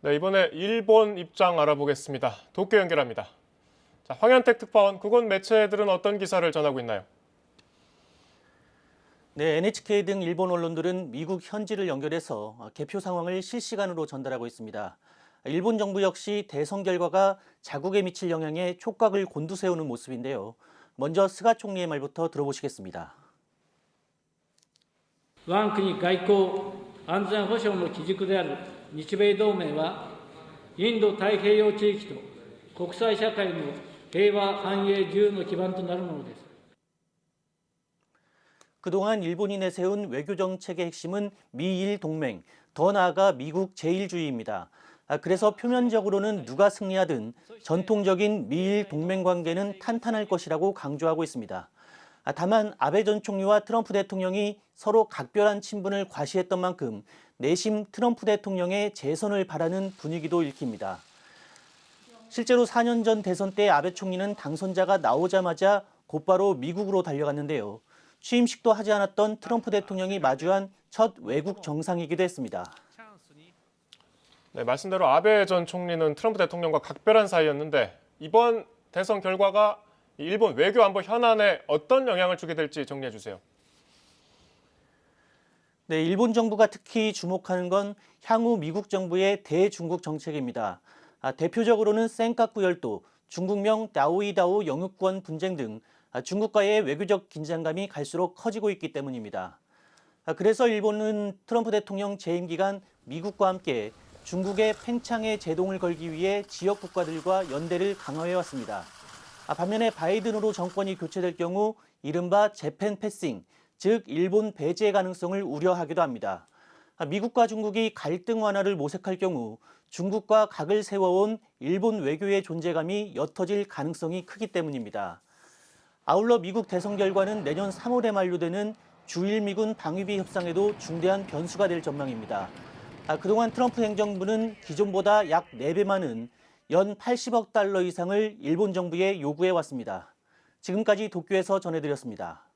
네, 이번에 일본 입장 알아보겠습니다. 도쿄 연결합니다. 자, 황현택 특파원, 그곳 매체들은 어떤 기사를 전하고 있나요? 네, NHK 등 일본 언론들은 미국 현지를 연결해서 개표 상황을 실시간으로 전달하고 있습니다. 일본 정부 역시 대선 결과가 자국에 미칠 영향에 촉각을 곤두세우는 모습인데요. 먼저 스가 총리의 말부터 들어보시겠습니다. 我が国外交安全保障の基軸である日米同盟は、インド太平洋地域と国際社会の平和繁栄自由の基盤となるものです。 그동안 일본이 내세운 외교 정책의 핵심은 미일 동맹, 더 나아가 미국 제일주의입니다. 그래서 표면적으로는 누가 승리하든 전통적인 미일 동맹 관계는 탄탄할 것이라고 강조하고 있습니다. 다만 아베 전 총리와 트럼프 대통령이 서로 각별한 친분을 과시했던 만큼 내심 트럼프 대통령의 재선을 바라는 분위기도 읽힙니다. 실제로 4년 전 대선 때 아베 총리는 당선자가 나오자마자 곧바로 미국으로 달려갔는데요. 취임식도 하지 않았던 트럼프 대통령이 마주한 첫 외국 정상이기도 했습니다. 네, 말씀대로 아베 전 총리는 트럼프 대통령과 각별한 사이였는데 이번 대선 결과가 일본 외교 안보 현안에 어떤 영향을 주게 될지 정리해 주세요. 네, 일본 정부가 특히 주목하는 건 향후 미국 정부의 대중국 정책입니다. 대표적으로는 센카쿠 열도, 중국명 다오이다오 영유권 분쟁 등 중국과의 외교적 긴장감이 갈수록 커지고 있기 때문입니다. 그래서 일본은 트럼프 대통령 재임 기간 미국과 함께 중국의 팽창에 제동을 걸기 위해 지역 국가들과 연대를 강화해왔습니다. 반면에 바이든으로 정권이 교체될 경우 이른바 재팬 패싱, 즉 일본 배제 가능성을 우려하기도 합니다. 미국과 중국이 갈등 완화를 모색할 경우 중국과 각을 세워온 일본 외교의 존재감이 옅어질 가능성이 크기 때문입니다. 아울러 미국 대선 결과는 내년 3월에 만료되는 주일 미군 방위비 협상에도 중대한 변수가 될 전망입니다. 그동안 트럼프 행정부는 기존보다 약 4배 많은 연 80억 달러 이상을 일본 정부에 요구해 왔습니다. 지금까지 도쿄에서 전해드렸습니다.